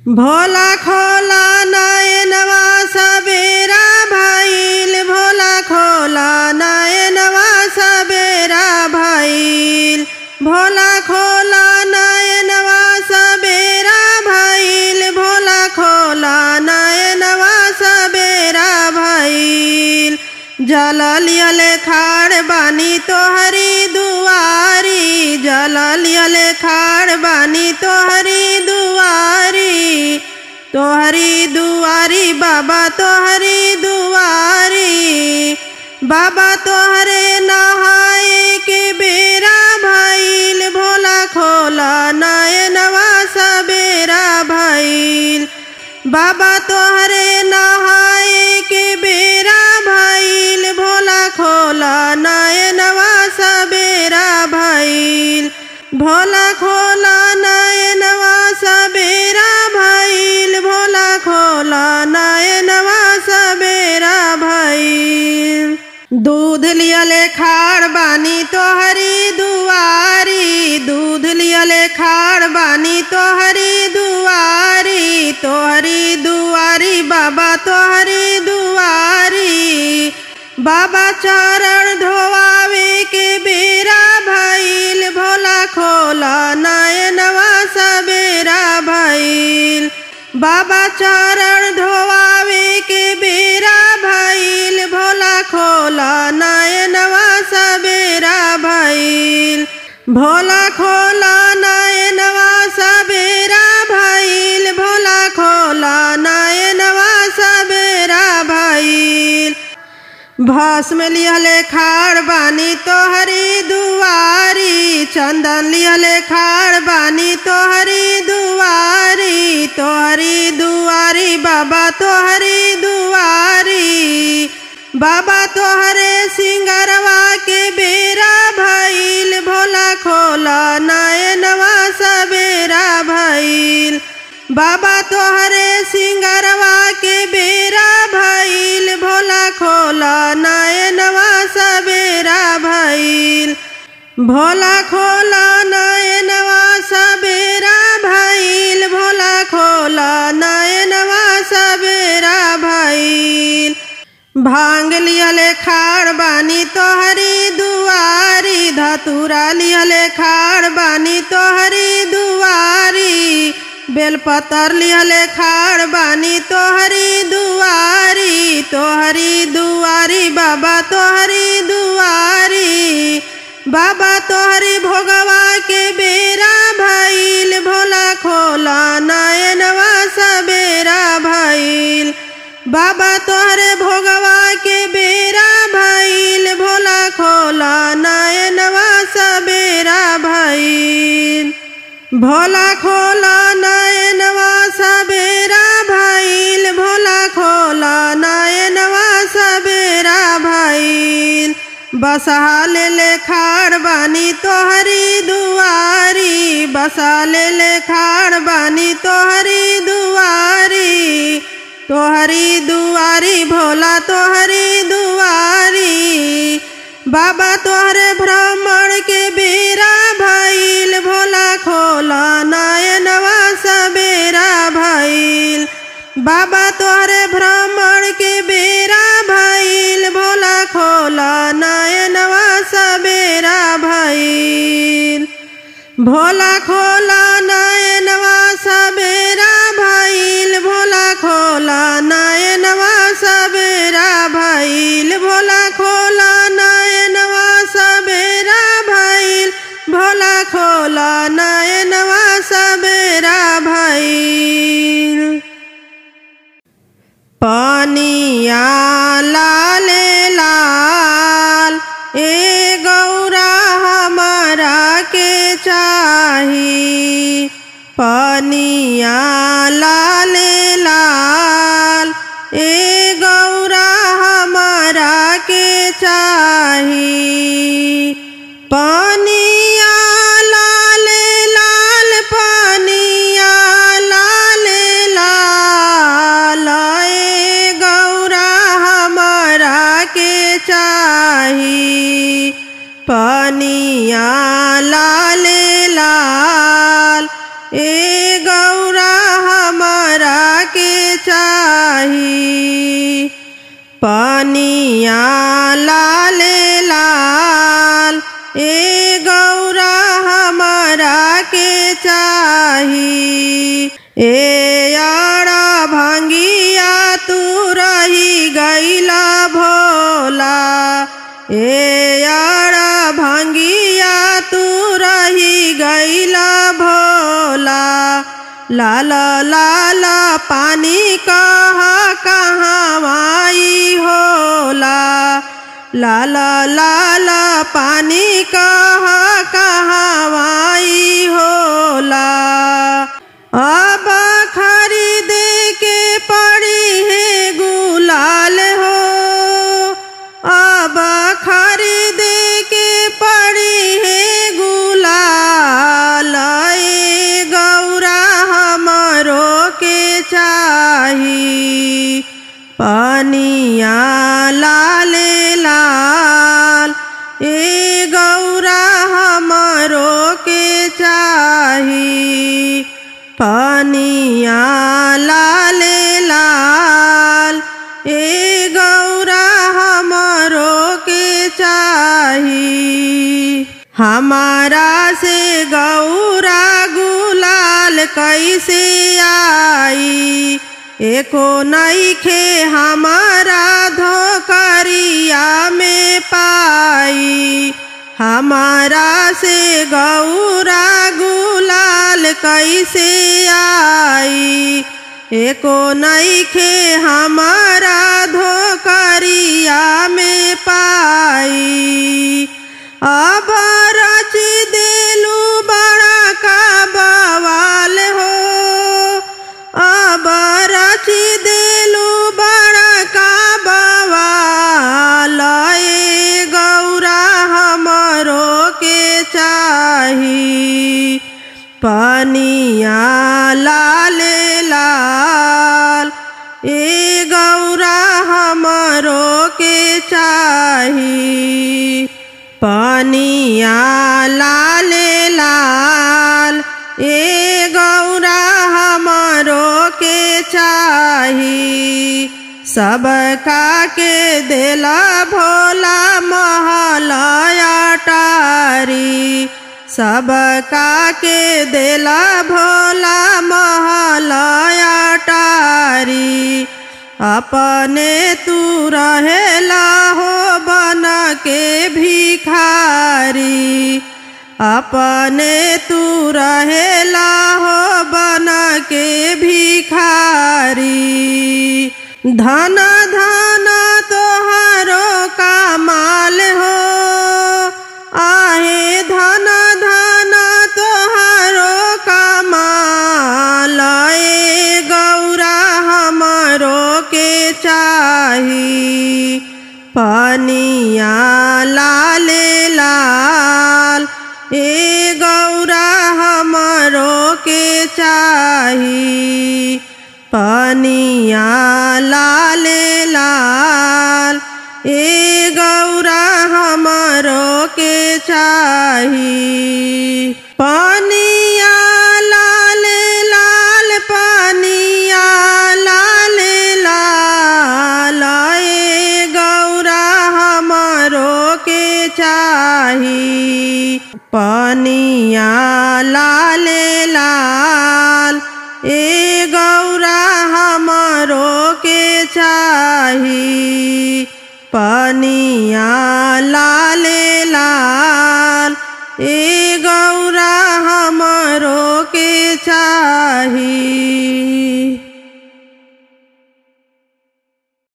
भोला खोला नयनवा सबेरा भइल, भोला खोला नयनवा सबेरा भइल, भोला खोला नयनवा सबेरा भइल, भोला खोला नयनवा सबेरा भइल। जल लिहले खाड़ बानी तोहरी दुआरी, जल लिहले खाड़ बानी तोहरी दुआरी, तोहरी दुआरी बाबा तोहरी दुआरी। बाबा तोहरे नहाए के बेरा भइल, भोला खोला नयनवा सबेरा भइल, बाबा तोहरे नहाए के बेरा भइल, भोला खोला नयनवा सबेरा भइल, भोला खोला नयनवा सबेरा भइल, भोला खोला नयनवा सबेरा भइल। दूध लिहले खाड़ बानी तोहरी दुआरी, दूध लिहले खाड़ बानी तोहरी दुआरी, तोहरी दुआरी बाबा तोहरी दुआरी। बाबा चरण धोआवे के बेरा भइल, भोला खोला नयनवा सबेरा भइल, बाबा चरण धोआवे के बेरा भइल, भोला खोला नयनवा सबेरा भइल, भोला खोला नयनवा सबेरा भइल, भोला खोला नयनवा सबेरा भइल। भस्म लिहले खाड़ बानी तोहरी दुआरी, चंदन लिहले खाड़ बानी तोहरी दुआरी, तोहरी दुआरी बाबा तोहरी दुआरी। बाबा तोहरे सिंगरवा के बेरा भइल, भोला खोला नयनवा सबेरा भइल, बाबा तोहरे सिंगरवा के बेरा भइल, भोला खोला नयनवा सबेरा भइल, भोला खोला नयनवा सबेरा भइल, भोला खोला नयनवा सबेरा भइल। भांग लिहले खाड़ बानी तोहरी दुआरी, धतूरा लिहले खाड़ बानी तोहरी दुआरी, बेलपतर लिहले खाड़ बानी तोहरी दुआरी, तोहरी दुआरी बाबा तोहरी दुआरी। बाबा तोहरी भोगवा के बेरा भइल, भोला खोला नयनवा सबेरा भइल, बाबा तोहरे भोगवा के बेरा भइल, भोला खोला नयनवा सबेरा भइल, भोला खोला नयनवा सबेरा भइल, भोला खोला नयनवा सबेरा भइल। बसहा लेले खाड़ बानी तोहरी दुआरी, बसा लेले खाड़ बानी तोहरी दुआरी, तोहरी दुआरी भोला तोहरी दुआरी। बाबा तोहरे भ्रमण के बेरा भइल, भोला खोला नयनवा सबेरा भइल, बाबा तोहरे भ्रमण के बेरा भइल, भोला खोला नयनवा सबेरा भइल, भोला खोला नयनवा सबेरा भइल, भोला खोला नयनवा सबेरा भइल, भोला खोला नयनवा सबेरा भइल, भोला खोला नयनवा सबेरा भइल। पानिया लाले लाल ए गौरा हमारा के चाही, पानिया लाले लाल ए गौरा हमारा के चाही। पानिया लाले लाल, पानिया लाले लाल ए गौरा हमारा के चाही, पानिया लाले लाल ए गौरा हमारा पनिया लाल लाल ए गौरा हमारा के चाही। ए आड़ा भांगिया तू रही गईला भोला, ए आड़ा भांगिया तू रही गईला भोला। लाल लाल पानी कहाँ माई होला, लाल लाल पानी कहाँ माई होला। अब खरीदे के पड़ी है गुलाल हो, अब खरीदे के पड़ी है गुलाल। ए गौरा हमरो के चाही, पनिया लाल लाल ए गौरा हमरो के चाही। पनिया लाल लाल ए गौरा हमरो के चाही। हमारा से गौरा गुलाल कैसे आई, एको नइखे हमारा धोकरिया में पाई। हमारा से गौरा गुलाल कैसे आई, एको नइखे हमारा धोकरिया में पाई। अब रची देलू बड़ा का बवाल हो, अब रची देलू बड़ा का बवाल। ए गौरा हमरो के चाही, पनिया लाल लाल ए गौरा हमरो के चाही। पनिया लाल लाल ए गौरा हमरो के चाही। सबका के देला भोला महल अटारी, सबका के देला भोला महल अटारी। अपने तू रहेला हो बन के भिखारी, अपने तू रहेला हो बन के भिखारी। धन धन तोहारो कमाल हो, आहे धन धन तोहारो कमाल। ए गौरा हमरो के चाही, पनिया लाल लाल ए गौरा हमरो के चाही। पनिया लाल लाल ए गौरा हमरो के चाही। पनिया लाल लाल पनिया लाल लाल ए गौरा हमरो के चाही। पनिया लाल लाल ए गौरा हमरो के चाही। पनिया लाल लाल ए गौरा हमरो के चाही।